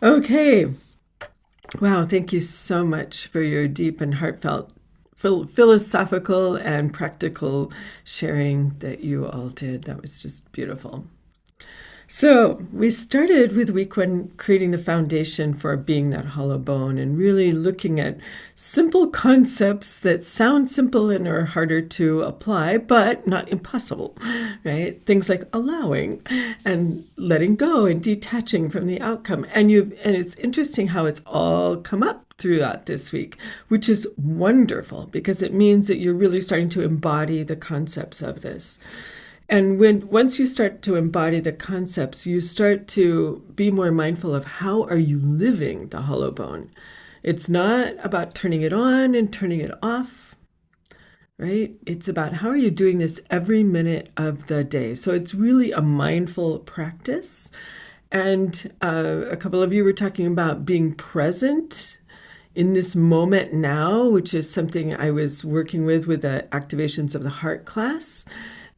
Okay. Wow. Thank you so much for your deep and heartfelt philosophical and practical sharing that you all did. That was just beautiful. So, we started with week one creating the foundation for being that hollow bone and really looking at simple concepts that sound simple and are harder to apply, but not impossible, right? Things like allowing and letting go and detaching from the outcome. And it's interesting how it's all come up throughout this week, which is wonderful because it means that you're really starting to embody the concepts of this. And once you start to embody the concepts, you start to be more mindful of how are you living the hollow bone. It's not about turning it on and turning it off, right? It's about how are you doing this every minute of the day. So it's really a mindful practice. And a couple of you were talking about being present in this moment now, which is something I was working with the activations of the heart class.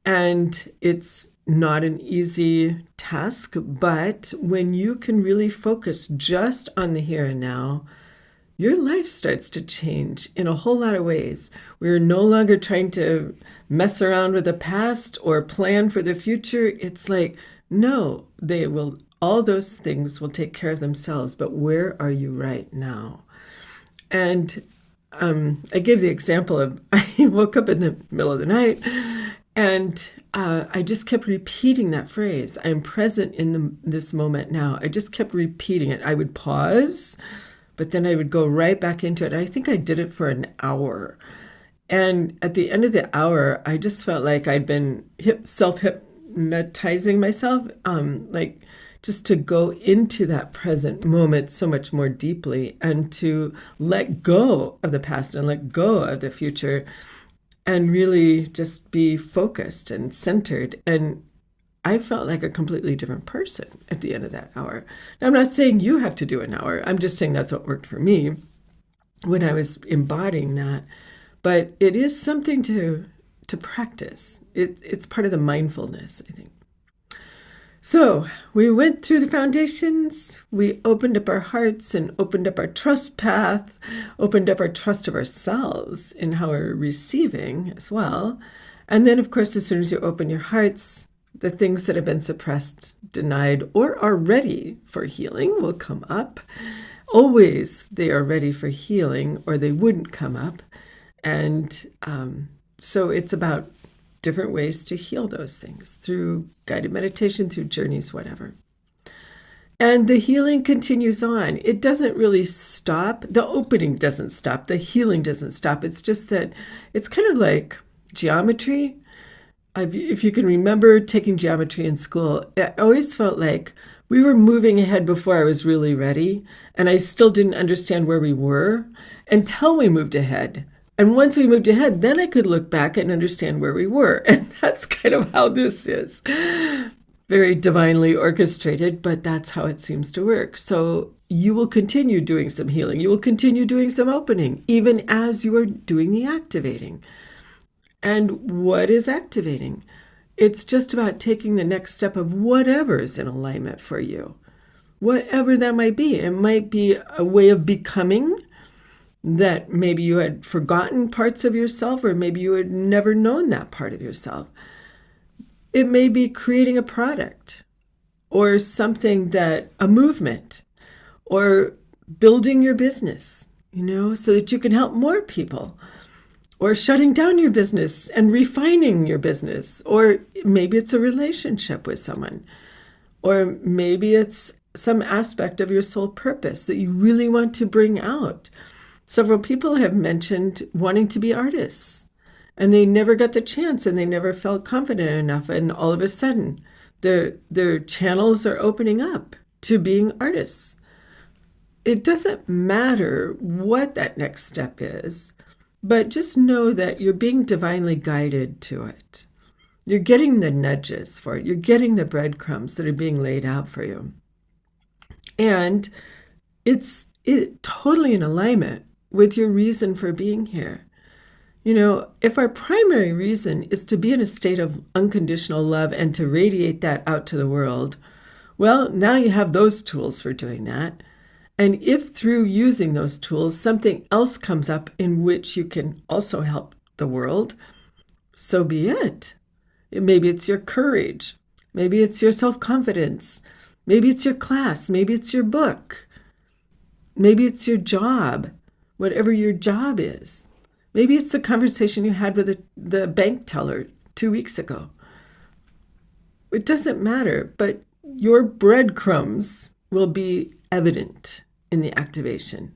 And it's not an easy task, but when you can really focus just on the here and now, your life starts to change in a whole lot of ways. We're no longer trying to mess around with the past or plan for the future. It's like, no, all those things will take care of themselves, but where are you right now? And I gave the example of I woke up in the middle of the night and I just kept repeating that phrase. I'm present in this moment now. I just kept repeating it. I would pause, but then I would go right back into it. I think I did it for an hour. And at the end of the hour, I just felt like I'd been self-hypnotizing myself, like just to go into that present moment so much more deeply and to let go of the past and let go of the future and really just be focused and centered. And I felt like a completely different person at the end of that hour. Now, I'm not saying you have to do an hour. I'm just saying that's what worked for me when I was embodying that. But it is something to practice. It's part of the mindfulness, I think. So we went through the foundations, we opened up our hearts and opened up our trust path, opened up our trust of ourselves in how we're receiving as well. And then, of course, as soon as you open your hearts, the things that have been suppressed, denied, or are ready for healing will come up. Always they are ready for healing or they wouldn't come up. And so it's about different ways to heal those things through guided meditation, through journeys, whatever. And the healing continues on. It doesn't really stop. The opening doesn't stop. The healing doesn't stop. It's just that it's kind of like geometry. If you can remember taking geometry in school, I always felt like we were moving ahead before I was really ready. And I still didn't understand where we were until we moved ahead. And once we moved ahead, then I could look back and understand where we were. And that's kind of how this is. Very divinely orchestrated, but that's how it seems to work. So you will continue doing some healing. You will continue doing some opening, even as you are doing the activating. And what is activating? It's just about taking the next step of whatever is in alignment for you. Whatever that might be. It might be a way of becoming that maybe you had forgotten parts of yourself, or maybe you had never known that part of yourself. It may be creating a product or something a movement or building your business, so that you can help more people, or shutting down your business and refining your business. Or maybe it's a relationship with someone, or maybe it's some aspect of your soul purpose that you really want to bring out. Several people have mentioned wanting to be artists, and they never got the chance and they never felt confident enough. And all of a sudden, their channels are opening up to being artists. It doesn't matter what that next step is, but just know that you're being divinely guided to it. You're getting the nudges for it. You're getting the breadcrumbs that are being laid out for you. And it's totally in alignment with your reason for being here. If our primary reason is to be in a state of unconditional love and to radiate that out to the world, well, now you have those tools for doing that. And if through using those tools, something else comes up in which you can also help the world, so be it. Maybe it's your courage. Maybe it's your self-confidence. Maybe it's your class. Maybe it's your book. Maybe it's your job, whatever your job is. Maybe it's the conversation you had with the bank teller 2 weeks ago. It doesn't matter, but your breadcrumbs will be evident in the activation.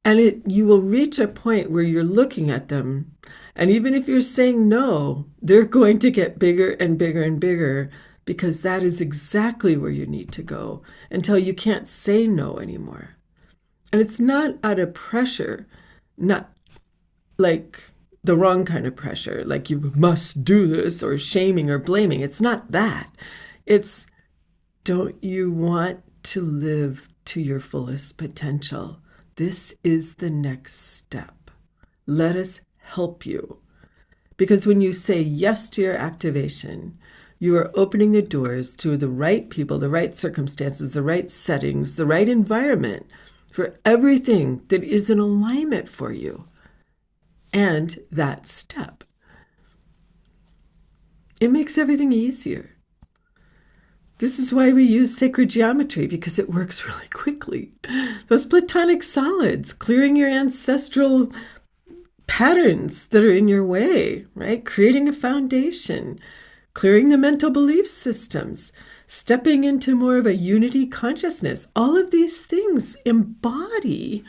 And you will reach a point where you're looking at them, and even if you're saying no, they're going to get bigger and bigger and bigger, because that is exactly where you need to go until you can't say no anymore. And it's not out of pressure, not like the wrong kind of pressure, like you must do this, or shaming or blaming. It's not that. It's, don't you want to live to your fullest potential? This is the next step. Let us help you. Because when you say yes to your activation, you are opening the doors to the right people, the right circumstances, the right settings, the right environment for everything that is in alignment for you. And that step. It makes everything easier. This is why we use sacred geometry, because it works really quickly. Those platonic solids, clearing your ancestral patterns that are in your way, right? Creating a foundation, clearing the mental belief systems, stepping into more of a unity consciousness. All of these things embody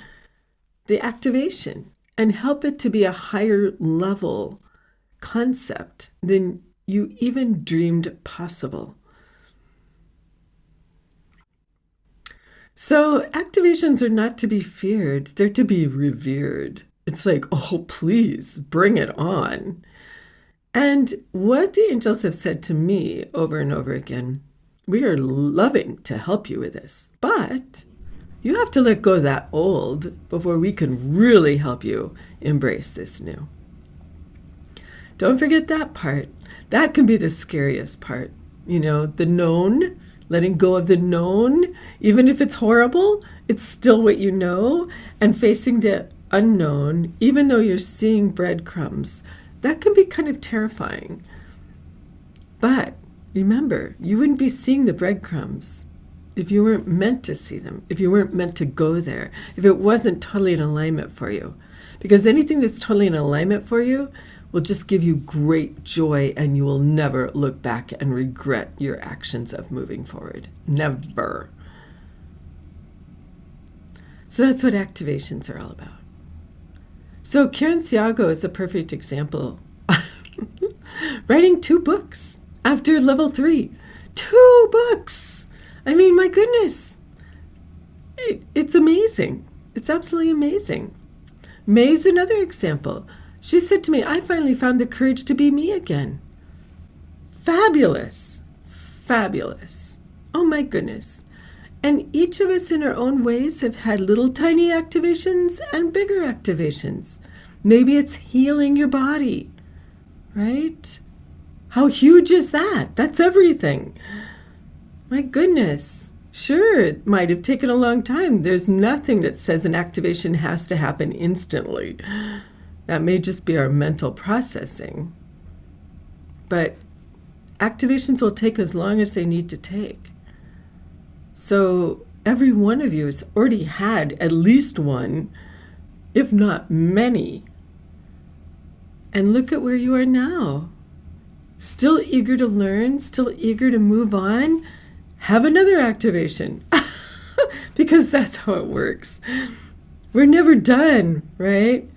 the activation and help it to be a higher level concept than you even dreamed possible. So activations are not to be feared, they're to be revered. It's like, oh, please, bring it on. And what the angels have said to me over and over again, we are loving to help you with this, but you have to let go of that old before we can really help you embrace this new. Don't forget that part. That can be the scariest part. You know, the known, letting go of the known, even if it's horrible, it's still what you know. And facing the unknown, even though you're seeing breadcrumbs, that can be kind of terrifying. But remember, you wouldn't be seeing the breadcrumbs if you weren't meant to see them, if you weren't meant to go there, if it wasn't totally in alignment for you. Because anything that's totally in alignment for you will just give you great joy, and you will never look back and regret your actions of moving forward. Never. So that's what activations are all about. So Karen Siago is a perfect example. Writing 2 books after level 3. 2 books! I mean, my goodness. It's amazing. It's absolutely amazing. May's another example. She said to me, I finally found the courage to be me again. Fabulous. Fabulous. Oh my goodness. And each of us in our own ways have had little tiny activations and bigger activations. Maybe it's healing your body, right? How huge is that? That's everything. My goodness. Sure, it might have taken a long time. There's nothing that says an activation has to happen instantly. That may just be our mental processing. But activations will take as long as they need to take. So every one of you has already had at least one, if not many. And look at where you are now. Still eager to learn, still eager to move on. Have another activation. Because that's how it works. We're never done, right?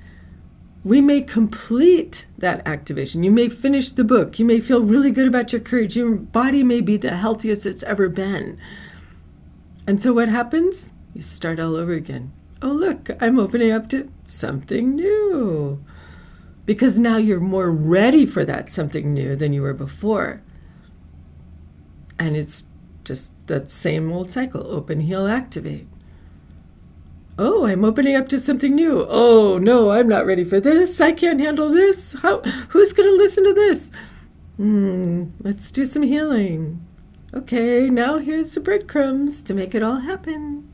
We may complete that activation. You may finish the book. You may feel really good about your courage. Your body may be the healthiest it's ever been. And so what happens? You start all over again. Oh, look, I'm opening up to something new. Because now you're more ready for that something new than you were before. And it's just that same old cycle. Open, heal, activate. Oh, I'm opening up to something new. Oh, no, I'm not ready for this. I can't handle this. Who's going to listen to this? Let's do some healing. Okay, now here's the breadcrumbs to make it all happen.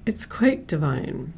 it's quite divine.